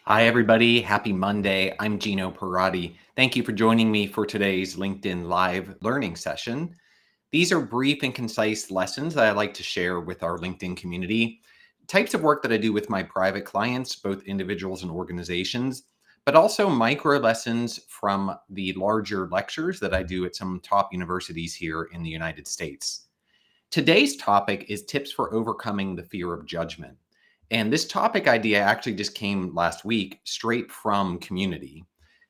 Hi, everybody. Happy Monday. I'm Gino Parati. Thank you for joining me for today's LinkedIn Live learning session. These are brief and concise lessons that I like to share with our LinkedIn community, types of work that I do with my private clients, both individuals and organizations, but also micro lessons from the larger lectures that I do at some top universities here in the United States. Today's topic is tips for overcoming the fear of judgment. And this topic idea actually just came last week straight from community.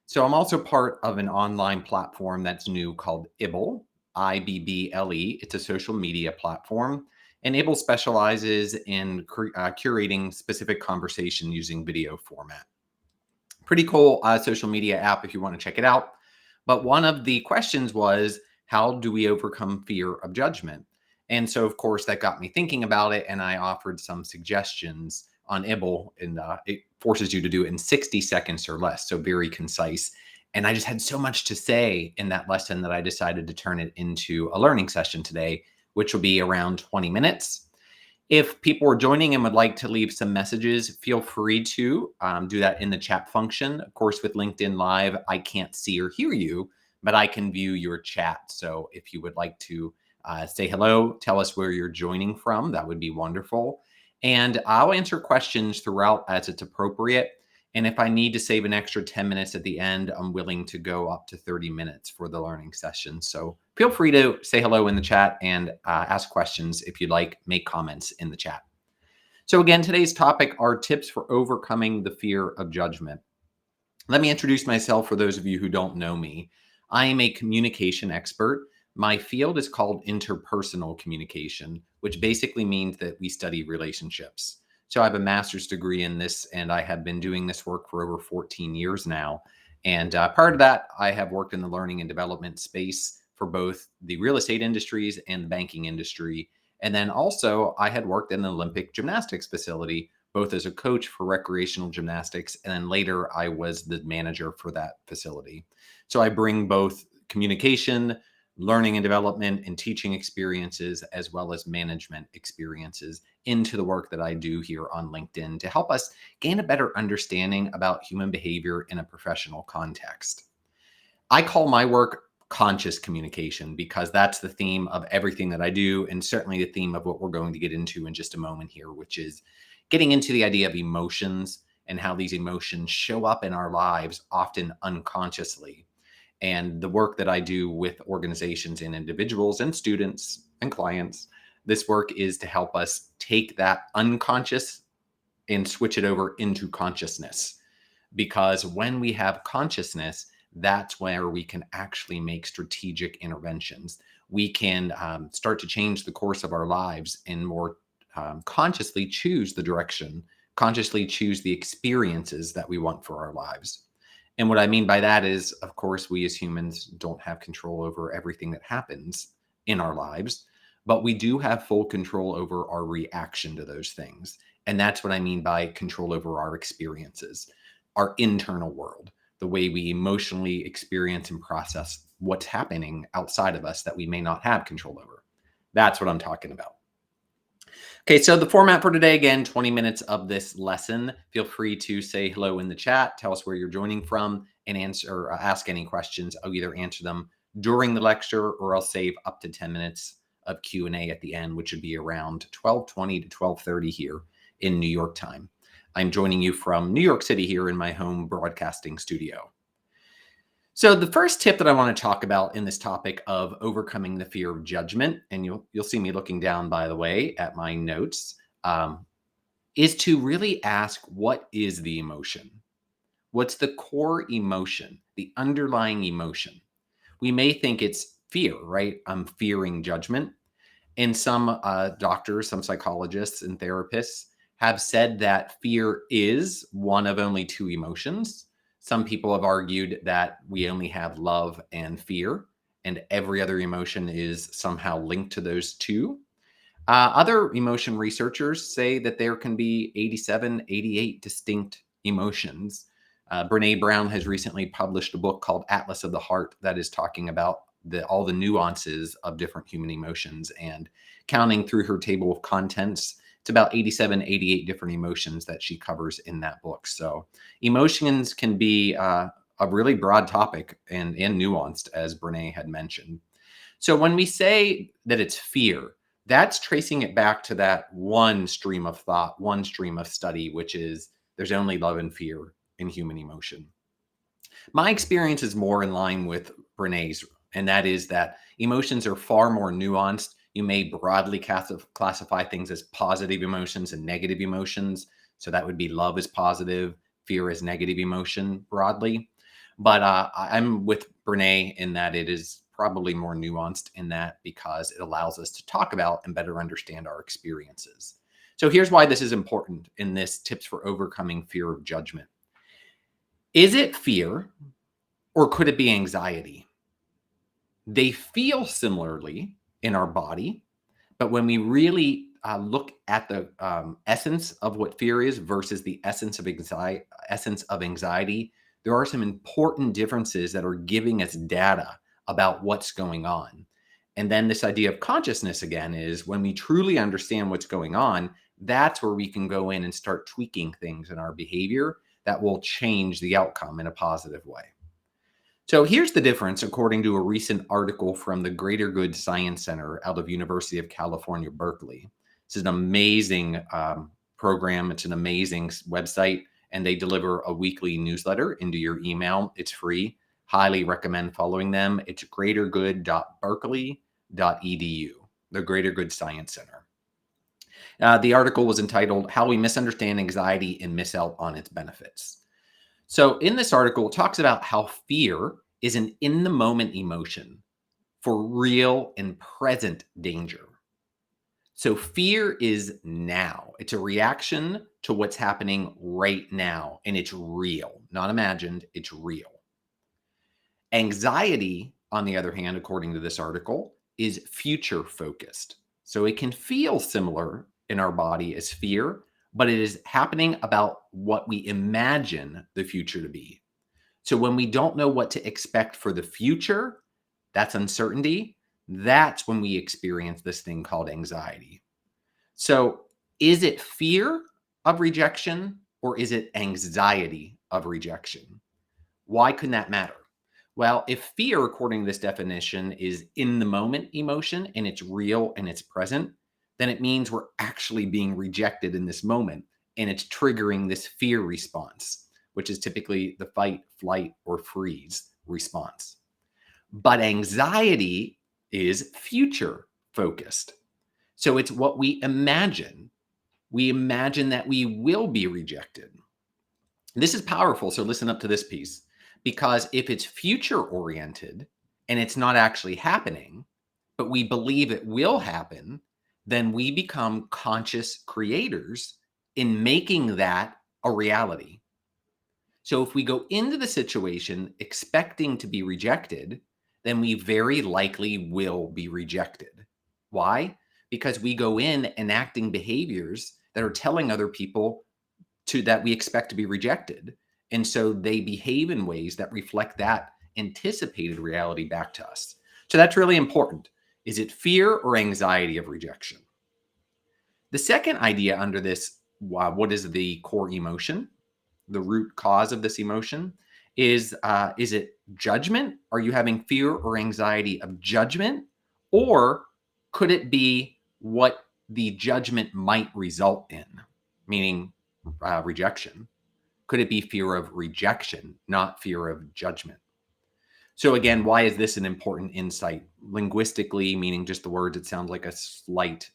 So I'm also part of an online platform that's new called Ibble, Ibble. It's a social media platform. And Ibble specializes in curating specific conversation using video format. Pretty cool social media app if you want to check it out. But one of the questions was, how do we overcome fear of judgment? And so, of course, that got me thinking about it. And I offered some suggestions on Ibble, and it forces you to do it in 60 seconds or less. So very concise. And I just had so much to say in that lesson that I decided to turn it into a learning session today, which will be around 20 minutes. If people are joining and would like to leave some messages, feel free to do that in the chat function. Of course, with LinkedIn Live, I can't see or hear you, but I can view your chat. So if you would like to say hello, tell us where you're joining from, that would be wonderful. And I'll answer questions throughout as it's appropriate. And if I need to save an extra 10 minutes at the end, I'm willing to go up to 30 minutes for the learning session. So feel free to say hello in the chat and ask questions if you'd like, make comments in the chat. So again, today's topic are tips for overcoming the fear of judgment. Let me introduce myself for those of you who don't know me. I am a communication expert. My field is called interpersonal communication, which basically means that we study relationships. So I have a master's degree in this, and I have been doing this work for over 14 years now. And prior to that, I have worked in the learning and development space for both the real estate industries and the banking industry. And then also, I had worked in the Olympic gymnastics facility, both as a coach for recreational gymnastics, and then later I was the manager for that facility. So I bring both communication, learning and development, and teaching experiences, as well as management experiences into the work that I do here on LinkedIn to help us gain a better understanding about human behavior in a professional context. I call my work conscious communication because that's the theme of everything that I do, and certainly the theme of what we're going to get into in just a moment here, which is getting into the idea of emotions and how these emotions show up in our lives, often unconsciously. And the work that I do with organizations and individuals and students and clients, this work is to help us take that unconscious and switch it over into consciousness. Because when we have consciousness, that's where we can actually make strategic interventions. We can start to change the course of our lives and more consciously choose the direction, consciously choose the experiences that we want for our lives. And what I mean by that is, of course, we as humans don't have control over everything that happens in our lives, but we do have full control over our reaction to those things. And that's what I mean by control over our experiences, our internal world, the way we emotionally experience and process what's happening outside of us that we may not have control over. That's what I'm talking about. Okay, so the format for today, again, 20 minutes of this lesson. Feel free to say hello in the chat, tell us where you're joining from, and answer or ask any questions. I'll either answer them during the lecture or I'll save up to 10 minutes of Q&A at the end, which would be around 12:20 to 12:30 here in New York time. I'm joining you from New York City here in my home broadcasting studio. So the first tip that I want to talk about in this topic of overcoming the fear of judgment, and you'll see me looking down, by the way, at my notes, is to really ask, what is the emotion? What's the core emotion, the underlying emotion? We may think it's fear, right? I'm fearing judgment. And some doctors, some psychologists and therapists have said that fear is one of only two emotions. Some people have argued that we only have love and fear, and every other emotion is somehow linked to those two. Other emotion researchers say that there can be 87, 88 distinct emotions. Brene Brown has recently published a book called Atlas of the Heart that is talking about all the nuances of different human emotions, and counting through her table of contents, It's about 87, 88 different emotions that she covers in that book. So emotions can be a really broad topic and nuanced, as Brene had mentioned. So when we say that it's fear, that's tracing it back to that one stream of thought, one stream of study, which is there's only love and fear in human emotion. My experience is more in line with Brené's, and that is that emotions are far more nuanced. You may broadly classify things as positive emotions and negative emotions. So that would be love is positive, fear is negative emotion broadly. But I'm with Brené in that it is probably more nuanced in that because it allows us to talk about and better understand our experiences. So here's why this is important in this tips for overcoming fear of judgment. Is it fear or could it be anxiety? They feel similarly in our body, but when we really look at the essence of what fear is versus the essence of anxiety, there are some important differences that are giving us data about what's going on. And then this idea of consciousness again is when we truly understand what's going on, that's where we can go in and start tweaking things in our behavior that will change the outcome in a positive way. So here's the difference according to a recent article from the Greater Good Science Center out of University of California, Berkeley. This is an amazing program. It's an amazing website, and they deliver a weekly newsletter into your email. It's free. Highly recommend following them. It's greatergood.berkeley.edu, the Greater Good Science Center. The article was entitled "How We Misunderstand Anxiety and Miss Out on Its Benefits." So, in this article, it talks about how fear is an in the moment emotion for real and present danger. So, fear is now, it's a reaction to what's happening right now, and it's real, not imagined, it's real. Anxiety, on the other hand, according to this article, is future focused. So, it can feel similar in our body as fear, but it is happening about what we imagine the future to be. So when we don't know what to expect for the future, that's uncertainty. That's when we experience this thing called anxiety. So is it fear of rejection or is it anxiety of rejection? Why couldn't that matter? Well, if fear, according to this definition, is in the moment emotion and it's real and it's present, then it means we're actually being rejected in this moment and it's triggering this fear response, which is typically the fight, flight, or freeze response. But anxiety is future focused. So it's what we imagine. We imagine that we will be rejected. This is powerful. So listen up to this piece. Because if it's future oriented and it's not actually happening, but we believe it will happen, then we become conscious creators in making that a reality. So if we go into the situation expecting to be rejected, then we very likely will be rejected. Why? Because we go in enacting behaviors that are telling other people to that we expect to be rejected. And so they behave in ways that reflect that anticipated reality back to us. So that's really important. Is it fear or anxiety of rejection? The second idea under this, what is the core emotion? The root cause of this emotion is it judgment? Are you having fear or anxiety of judgment? Or could it be what the judgment might result in, meaning rejection? Could it be fear of rejection, not fear of judgment? So again, why is this an important insight? Linguistically, meaning just the words, it sounds like a slight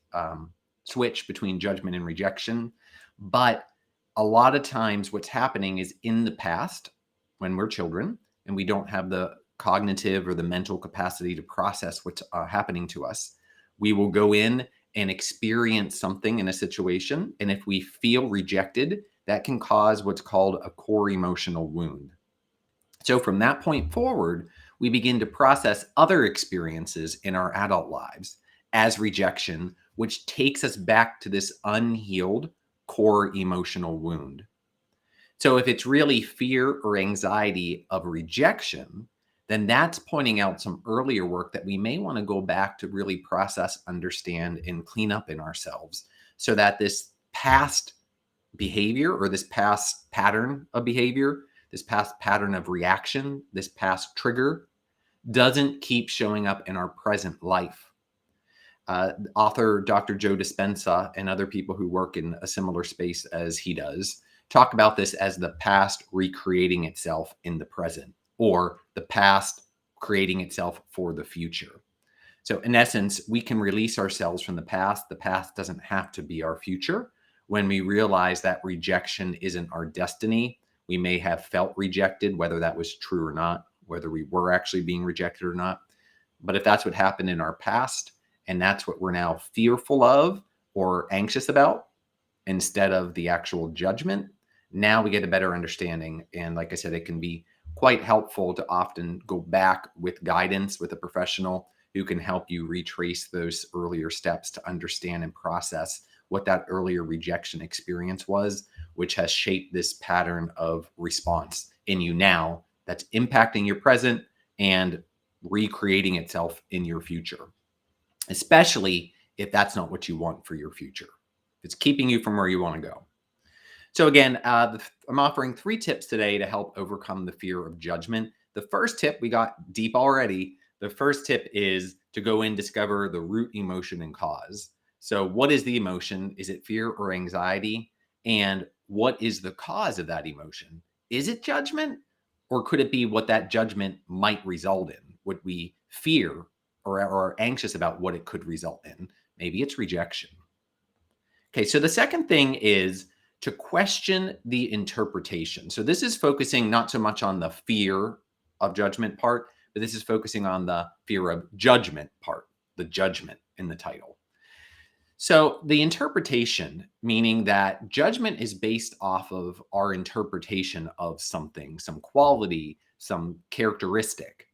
switch between judgment and rejection. But a lot of times what's happening is in the past, when we're children and we don't have the cognitive or the mental capacity to process what's happening to us, we will go in and experience something in a situation. And if we feel rejected, that can cause what's called a core emotional wound. So from that point forward, we begin to process other experiences in our adult lives as rejection, which takes us back to this unhealed core emotional wound. So if it's really fear or anxiety of rejection, then that's pointing out some earlier work that we may want to go back to really process, understand, and clean up in ourselves so that this past behavior or this past pattern of behavior, this past pattern of reaction, this past trigger doesn't keep showing up in our present life. Author Dr. Joe Dispenza and other people who work in a similar space as he does talk about this as the past recreating itself in the present, or the past creating itself for the future. So, in essence, we can release ourselves from the past. The past doesn't have to be our future. When we realize that rejection isn't our destiny, we may have felt rejected, whether that was true or not, whether we were actually being rejected or not. But if that's what happened in our past, and that's what we're now fearful of or anxious about, instead of the actual judgment, now we get a better understanding. And like I said, it can be quite helpful to often go back with guidance with a professional who can help you retrace those earlier steps to understand and process what that earlier rejection experience was, which has shaped this pattern of response in you now that's impacting your present and recreating itself in your future, especially if that's not what you want for your future. It's keeping you from where you want to go. So again, I'm offering 3 tips today to help overcome the fear of judgment. The first tip, we got deep already. The first tip is to go and discover the root emotion and cause. So what is the emotion? Is it fear or anxiety? And what is the cause of that emotion? Is it judgment? Or could it be what that judgment might result in? Would we fear or are anxious about what it could result in? Maybe it's rejection. Okay, so the second thing is to question the interpretation. So this is focusing not so much on the fear of judgment part, but this is focusing on the fear of judgment part, the judgment in the title. So the interpretation, meaning that judgment is based off of our interpretation of something, some quality, some characteristic.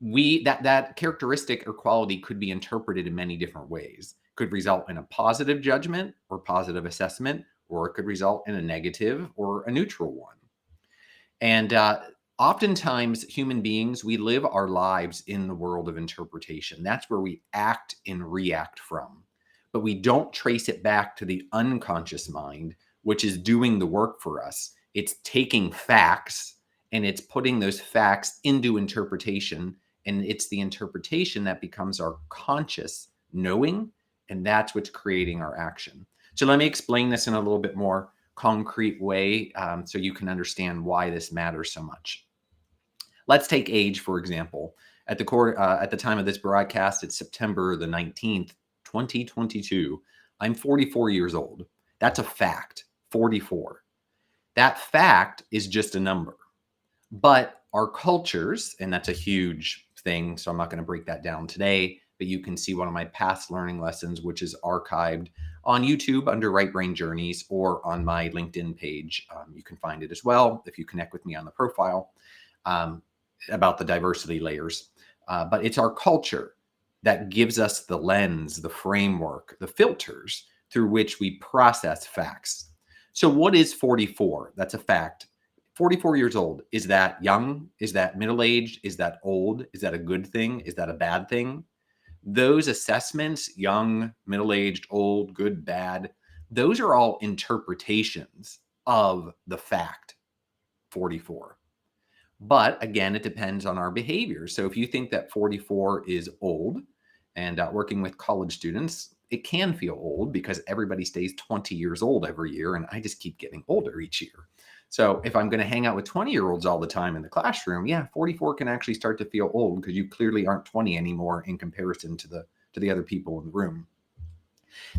That characteristic or quality could be interpreted in many different ways. Could result in a positive judgment or positive assessment, or it could result in a negative or a neutral one. And oftentimes, human beings, we live our lives in the world of interpretation. That's where we act and react from. But we don't trace it back to the unconscious mind, which is doing the work for us. It's taking facts and it's putting those facts into interpretation. And it's the interpretation that becomes our conscious knowing. And that's what's creating our action. So let me explain this in a little bit more concrete way so you can understand why this matters so much. Let's take age, for example. At the time of this broadcast, it's September the 19th, 2022. I'm 44 years old. That's a fact, 44. That fact is just a number. But our cultures, and that's a huge thing, so I'm not going to break that down today, but you can see one of my past learning lessons, which is archived on YouTube under Right Brain Journeys or on my LinkedIn page. You can find it as well if you connect with me on the profile about the diversity layers. But it's our culture that gives us the lens, the framework, the filters through which we process facts. So what is 44? That's a fact. 44 years old. Is that young? Is that middle-aged? Is that old? Is that a good thing? Is that a bad thing? Those assessments, young, middle-aged, old, good, bad, those are all interpretations of the fact 44. But again, it depends on our behavior. So if you think that 44 is old, and working with college students, it can feel old because everybody stays 20 years old every year, and I just keep getting older each year. So if I'm going to hang out with 20-year-olds all the time in the classroom, yeah, 44 can actually start to feel old because you clearly aren't 20 anymore in comparison to the other people in the room.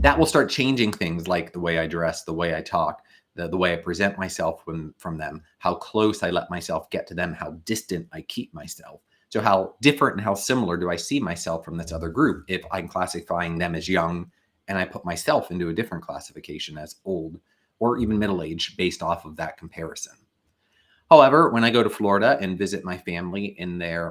That will start changing things like the way I dress, the way I talk, the way I present myself from them, how close I let myself get to them, how distant I keep myself. So how different and how similar do I see myself from this other group if I'm classifying them as young and I put myself into a different classification as old or even middle-aged based off of that comparison. However, when I go to Florida and visit my family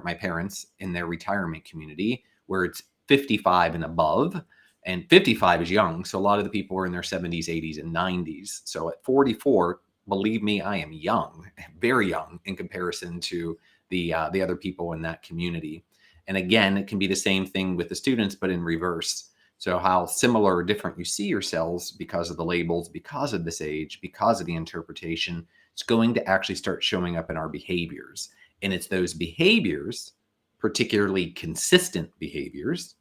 my parents in their retirement community where it's 55 and above, and 55 is young, so a lot of the people are in their 70s, 80s, and 90s. So at 44, believe me, I am young, very young in comparison to the other people in that community. And again, it can be the same thing with the students, but in reverse. So how similar or different you see yourselves because of the labels, because of this age, because of the interpretation, it's going to actually start showing up in our behaviors. And it's those behaviors, particularly consistent behaviors,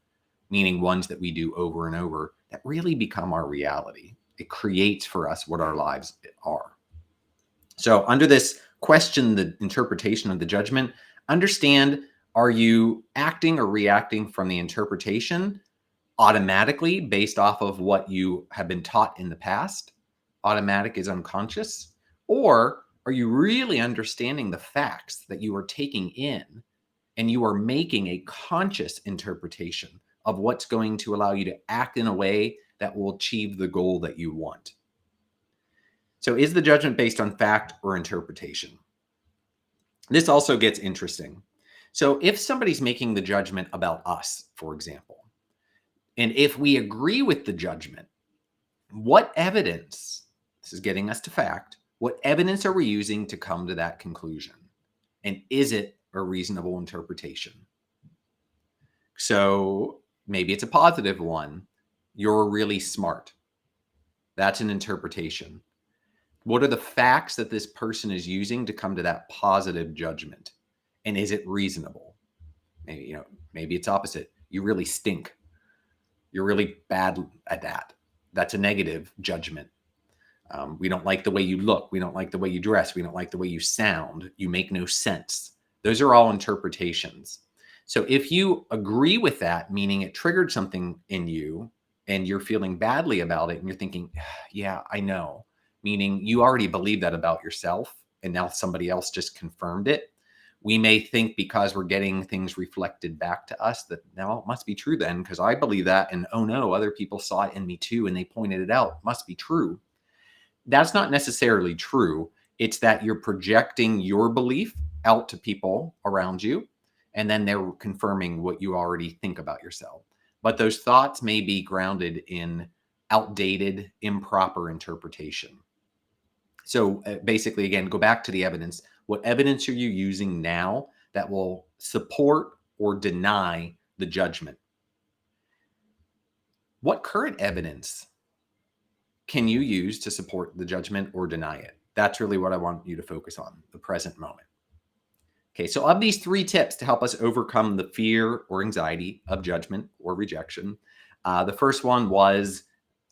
meaning ones that we do over and over, that really become our reality. It creates for us what our lives are. So under this question, the interpretation of the judgment, understand, are you acting or reacting from the interpretation automatically based off of what you have been taught in the past? Automatic is unconscious. Or are you really understanding the facts that you are taking in and you are making a conscious interpretation of what's going to allow you to act in a way that will achieve the goal that you want? So is the judgment based on fact or interpretation? This also gets interesting. So if somebody's making the judgment about us, for example, and if we agree with the judgment, what evidence, this is getting us to fact, what evidence are we using to come to that conclusion? And is it a reasonable interpretation? So maybe it's a positive one. You're really smart. That's an interpretation. What are the facts that this person is using to come to that positive judgment? And is it reasonable? Maybe it's opposite. You really stink. You're really bad at that. That's a negative judgment. We don't like the way you look. We don't like the way you dress. We don't like the way you sound. You make no sense. Those are all interpretations. So if you agree with that, meaning it triggered something in you and you're feeling badly about it and you're thinking, yeah, I know, meaning you already believe that about yourself and now somebody else just confirmed it. We may think because we're getting things reflected back to us that now it must be true then because I believe that. And oh no, other people saw it in me too and they pointed it out. It must be true. That's not necessarily true. It's that you're projecting your belief out to people around you, and then they're confirming what you already think about yourself. But those thoughts may be grounded in outdated, improper interpretation. So basically, again, go back to the evidence. What evidence are you using now that will support or deny the judgment? What current evidence can you use to support the judgment or deny it? That's really what I want you to focus on, the present moment. Okay, so of these 3 tips to help us overcome the fear or anxiety of judgment or rejection, the first one was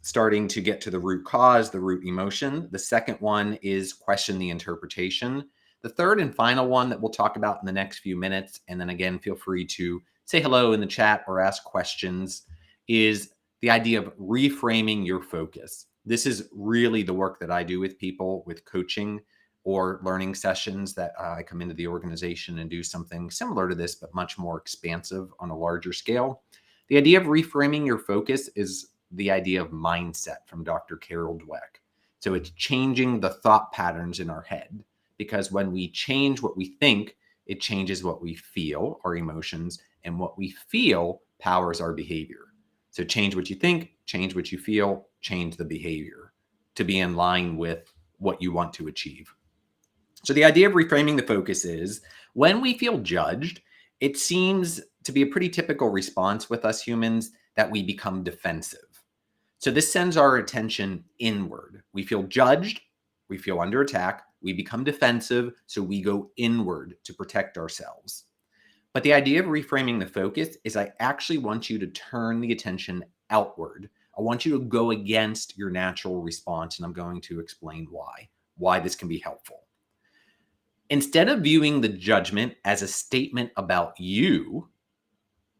starting to get to the root cause, the root emotion. The second one is question the interpretation. The third and final one that we'll talk about in the next few minutes, and then again, feel free to say hello in the chat or ask questions, is the idea of reframing your focus. This is really the work that I do with people with coaching or learning sessions that I come into the organization and do something similar to this, but much more expansive on a larger scale. The idea of reframing your focus is the idea of mindset from Dr. Carol Dweck. So it's changing the thought patterns in our head, because when we change what we think, it changes what we feel, our emotions, and what we feel powers our behavior. So change what you think, change what you feel, change the behavior to be in line with what you want to achieve. So the idea of reframing the focus is when we feel judged, it seems to be a pretty typical response with us humans that we become defensive. So this sends our attention inward. We feel judged, we feel under attack, we become defensive, so we go inward to protect ourselves. But the idea of reframing the focus is I actually want you to turn the attention outward. I want you to go against your natural response, and I'm going to explain why this can be helpful. Instead of viewing the judgment as a statement about you,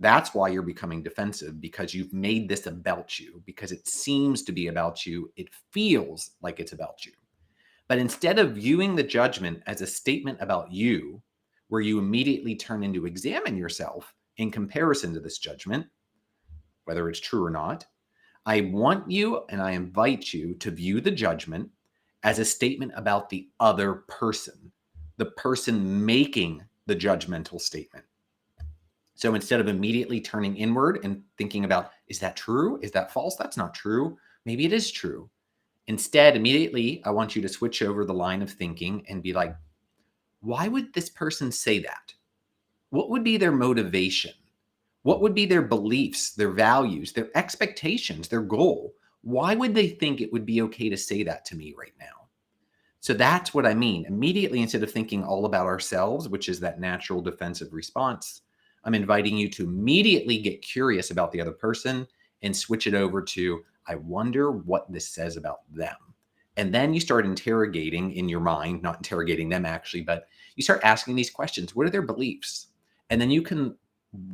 that's why you're becoming defensive, because you've made this about you, because it seems to be about you. It feels like it's about you. But instead of viewing the judgment as a statement about you, where you immediately turn in to examine yourself in comparison to this judgment, whether it's true or not, I want you and I invite you to view the judgment as a statement about the other person, the person making the judgmental statement. So instead of immediately turning inward and thinking about, is that true? Is that false? That's not true. Maybe it is true. Instead, immediately, I want you to switch over the line of thinking and be like, why would this person say that? What would be their motivation? What would be their beliefs, their values, their expectations, their goal? Why would they think it would be okay to say that to me right now? So that's what I mean. Immediately, instead of thinking all about ourselves, which is that natural defensive response, I'm inviting you to immediately get curious about the other person and switch it over to, I wonder what this says about them. And then you start interrogating in your mind, not interrogating them actually, but you start asking these questions. What are their beliefs? And then you can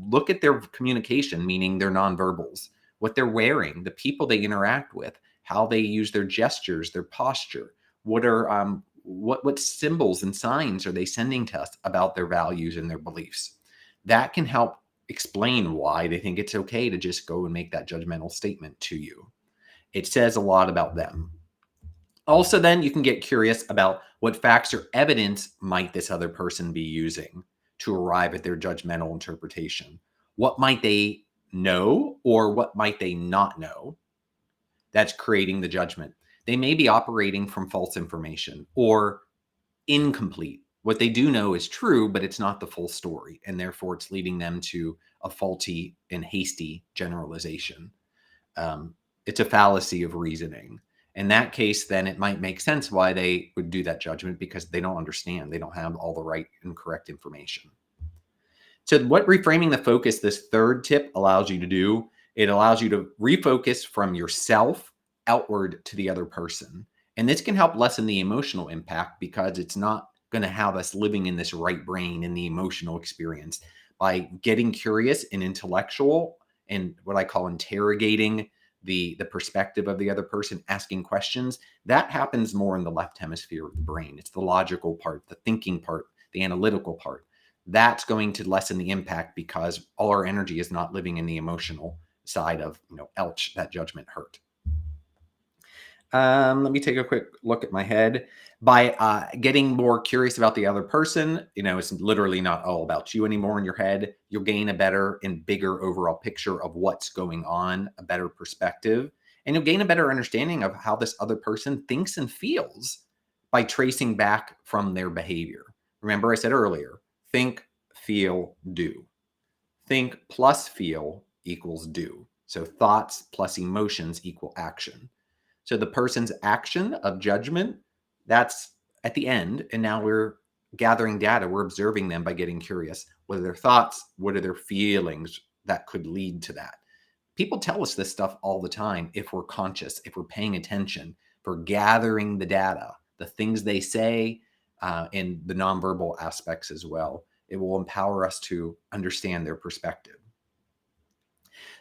look at their communication, meaning their nonverbals, what they're wearing, the people they interact with, how they use their gestures, their posture. What symbols and signs are they sending to us about their values and their beliefs? That can help explain why they think it's okay to just go and make that judgmental statement to you. It says a lot about them. Also, then you can get curious about what facts or evidence might this other person be using to arrive at their judgmental interpretation. What might they know or what might they not know that's creating the judgment? They may be operating from false information or incomplete. What they do know is true, but it's not the full story. And therefore, it's leading them to a faulty and hasty generalization. Um, it's a fallacy of reasoning. In that case, then it might make sense why they would do that judgment because they don't understand. They don't have all the right and correct information. So, what reframing the focus, this third tip, allows you to do, it allows you to refocus from yourself outward to the other person. And this can help lessen the emotional impact because it's not going to have us living in this right brain in the emotional experience. By getting curious and intellectual and what I call interrogating the perspective of the other person, asking questions, that happens more in the left hemisphere of the brain. It's the logical part, the thinking part, the analytical part. That's going to lessen the impact because all our energy is not living in the emotional side of, ouch, that judgment hurt. Let me take a quick look at my head. By getting more curious about the other person, it's literally not all about you anymore in your head. You'll gain a better and bigger overall picture of what's going on, a better perspective, and you'll gain a better understanding of how this other person thinks and feels by tracing back from their behavior. Remember, I said earlier, think, feel, do. Think plus feel equals do. So thoughts plus emotions equal action. So the person's action of judgment, that's at the end. And now we're gathering data. We're observing them by getting curious. What are their thoughts? What are their feelings that could lead to that? People tell us this stuff all the time if we're conscious, if we're paying attention, if we're gathering the data, the things they say, and the nonverbal aspects as well. It will empower us to understand their perspective.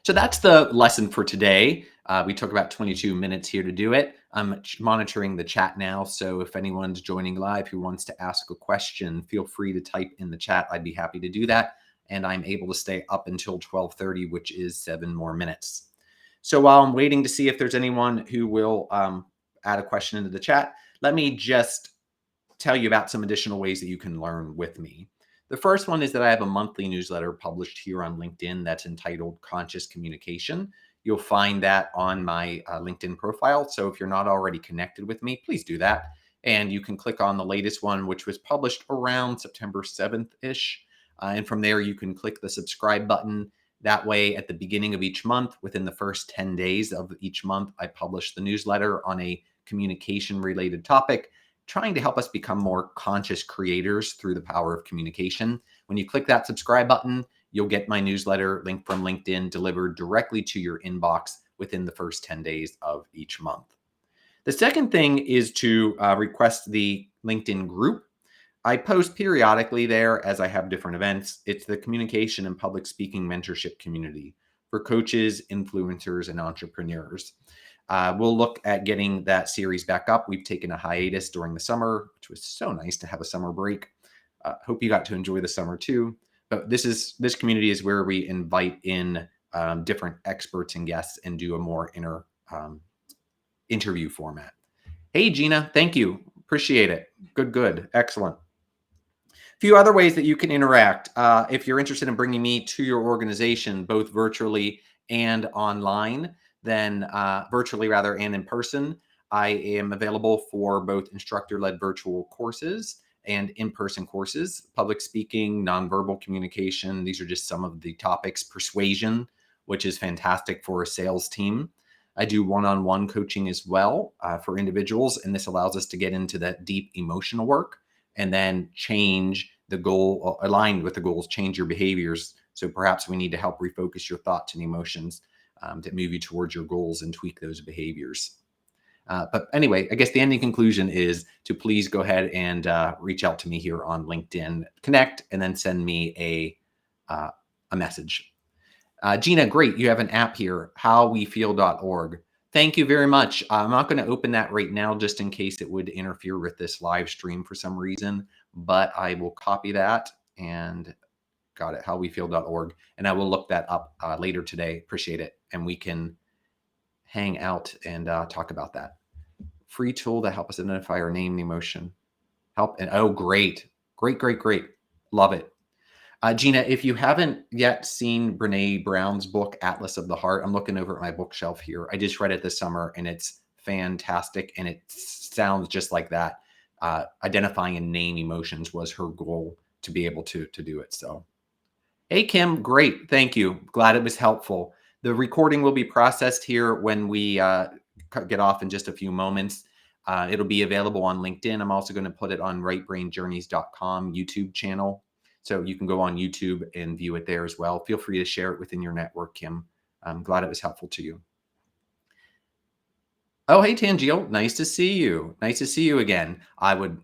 So that's the lesson for today. We took about 22 minutes here to do it. I'm monitoring the chat now. So if anyone's joining live who wants to ask a question, feel free to type in the chat. I'd be happy to do that. And I'm able to stay up until 12:30, which is 7 more minutes. So while I'm waiting to see if there's anyone who will add a question into the chat, let me just tell you about some additional ways that you can learn with me. The first one is that I have a monthly newsletter published here on LinkedIn that's entitled Conscious Communication. You'll find that on my LinkedIn profile. So if you're not already connected with me, please do that. And you can click on the latest one, which was published around September 7th-ish. And from there, you can click the subscribe button. That way, at the beginning of each month, within the first 10 days of each month, I publish the newsletter on a communication-related topic, trying to help us become more conscious creators through the power of communication. When you click that subscribe button, you'll get my newsletter link from LinkedIn delivered directly to your inbox within the first 10 days of each month. The second thing is to request the LinkedIn group. I post periodically there as I have different events. It's the communication and public speaking mentorship community for coaches, influencers, and entrepreneurs. We'll look at getting that series back up. We've taken a hiatus during the summer, which was so nice to have a summer break. Hope you got to enjoy the summer too. But this community is where we invite in different experts and guests and do a more interview format. Hey, Gina, thank you. Appreciate it. Good. Excellent. A few other ways that you can interact. If you're interested in bringing me to your organization, both virtually and online, then virtually rather and in person, I am available for both instructor-led virtual courses and in-person courses, public speaking, nonverbal communication. These are just some of the topics. Persuasion, which is fantastic for a sales team. I do one-on-one coaching as well for individuals, and this allows us to get into that deep emotional work and then change the goal, aligned with the goals, change your behaviors. So perhaps we need to help refocus your thoughts and emotions to move you towards your goals and tweak those behaviors. But anyway, I guess the ending conclusion is to please go ahead and reach out to me here on LinkedIn, connect, and then send me a message. Gina, great. You have an app here, howwefeel.org. Thank you very much. I'm not going to open that right now just in case it would interfere with this live stream for some reason, but I will copy that and got it, howwefeel.org. And I will look that up later today. Appreciate it. And we can hang out and talk about that. Free tool to help us identify our name and emotion. Help. And oh, great. Great, great, great. Love it. Gina, if you haven't yet seen Brene Brown's book, Atlas of the Heart, I'm looking over at my bookshelf here. I just read it this summer and it's fantastic. And it sounds just like that. Identifying and name emotions was her goal to be able to do it. So, hey, Kim, great. Thank you. Glad it was helpful. The recording will be processed here when we get off in just a few moments. It'll be available on LinkedIn. I'm also going to put it on rightbrainjourneys.com YouTube channel. So you can go on YouTube and view it there as well. Feel free to share it within your network, Kim. I'm glad it was helpful to you. Oh, hey, Tangiel. Nice to see you. Nice to see you again. I'm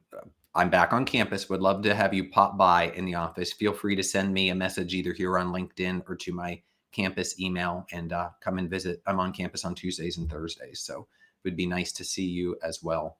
back on campus. Would love to have you pop by in the office. Feel free to send me a message either here on LinkedIn or to my campus email and come and visit. I'm on campus on Tuesdays and Thursdays. So it would be nice to see you as well.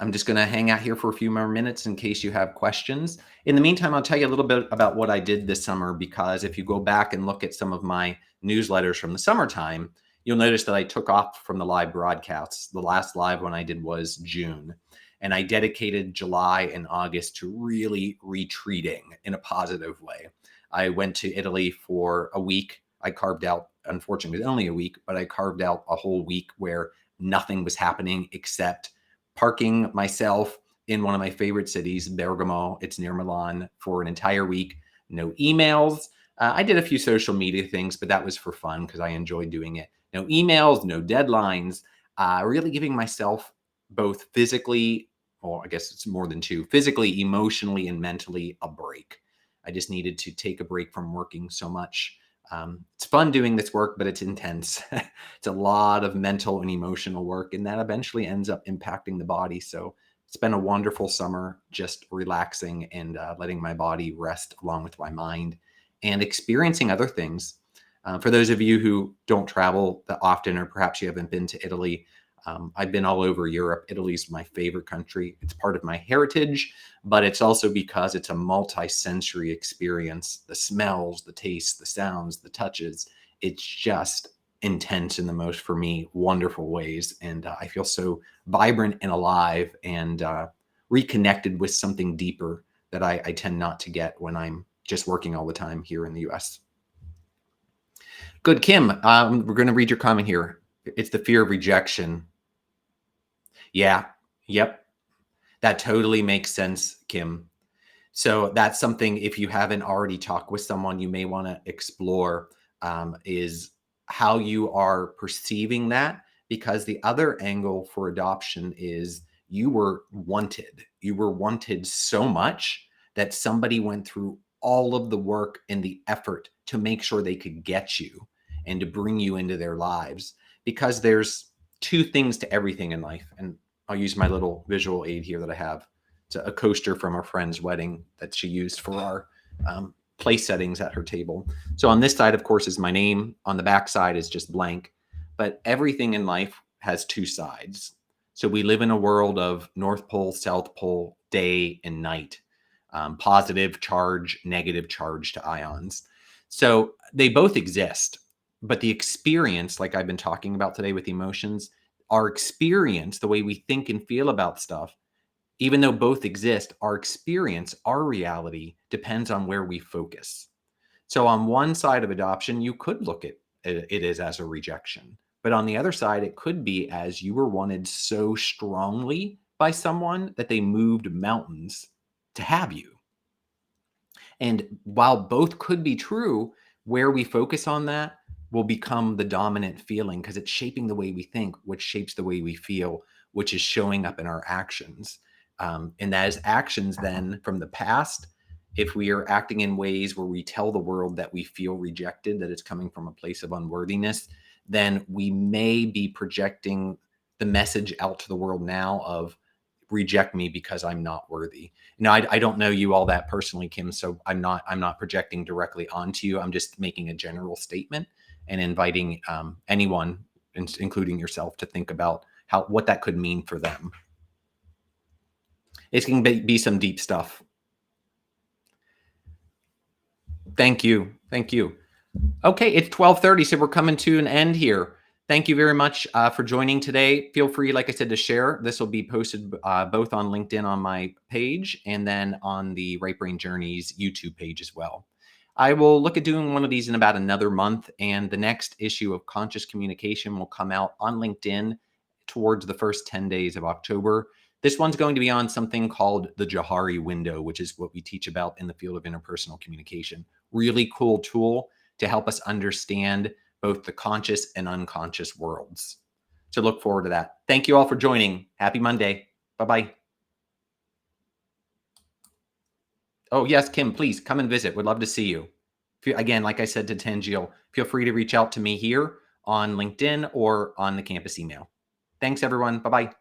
I'm just going to hang out here for a few more minutes in case you have questions. In the meantime, I'll tell you a little bit about what I did this summer, because if you go back and look at some of my newsletters from the summertime, you'll notice that I took off from the live broadcasts. The last live one I did was June, and I dedicated July and August to really retreating in a positive way. I went to Italy for a week. I carved out, unfortunately, only a week, but I carved out a whole week where nothing was happening except parking myself in one of my favorite cities, Bergamo. It's near Milan, for an entire week. No emails. I did a few social media things, but that was for fun because I enjoyed doing it. No emails, no deadlines, really giving myself both physically, or I guess it's more than two, physically, emotionally, and mentally a break. I just needed to take a break from working so much. It's fun doing this work, but it's intense. It's a lot of mental and emotional work, and that eventually ends up impacting the body. So it's been a wonderful summer, just relaxing and letting my body rest along with my mind and experiencing other things. For those of you who don't travel that often, or perhaps you haven't been to Italy, I've been all over Europe. Italy's my favorite country. It's part of my heritage, but it's also because it's a multi-sensory experience. The smells, the tastes, the sounds, the touches, it's just intense in the most, for me, wonderful ways. And I feel so vibrant and alive and reconnected with something deeper that I tend not to get when I'm just working all the time here in the US. Good, Kim. We're going to read your comment here. It's the fear of rejection. Yeah. Yep. That totally makes sense, Kim. So that's something, if you haven't already talked with someone, you may want to explore, is how you are perceiving that. Because the other angle for adoption is you were wanted. You were wanted so much that somebody went through all of the work and the effort to make sure they could get you and to bring you into their lives. Because there's two things to everything in life. And I'll use my little visual aid here that I have. It's a coaster from a friend's wedding that she used for our place settings at her table. So on this side, of course, is my name. On the back side is just blank. But everything in life has two sides. So we live in a world of North Pole, South Pole, day and night, positive charge, negative charge to ions. So they both exist. But the experience, like I've been talking about today with emotions, our experience, the way we think and feel about stuff, even though both exist, our experience, our reality depends on where we focus. So on one side of adoption, you could look at it as a rejection. But on the other side, it could be as you were wanted so strongly by someone that they moved mountains to have you. And while both could be true, where we focus on that will become the dominant feeling because it's shaping the way we think, which shapes the way we feel, which is showing up in our actions. And as actions then from the past, if we are acting in ways where we tell the world that we feel rejected, that it's coming from a place of unworthiness, then we may be projecting the message out to the world now of reject me because I'm not worthy. Now, I don't know you all that personally, Kim, so I'm not projecting directly onto you. I'm just making a general statement and inviting anyone, including yourself, to think about what that could mean for them. It can be some deep stuff. Thank you. Thank you. Okay, it's 12:30, so we're coming to an end here. Thank you very much for joining today. Feel free, like I said, to share. This will be posted both on LinkedIn on my page and then on the Right Brain Journeys YouTube page as well. I will look at doing one of these in about another month, and the next issue of Conscious Communication will come out on LinkedIn towards the first 10 days of October. This one's going to be on something called the Johari window, which is what we teach about in the field of interpersonal communication. Really cool tool to help us understand both the conscious and unconscious worlds. So look forward to that. Thank you all for joining. Happy Monday. Bye-bye. Oh, yes, Kim, please come and visit. Would love to see you. Again, like I said to Tanjil, feel free to reach out to me here on LinkedIn or on the campus email. Thanks, everyone. Bye-bye.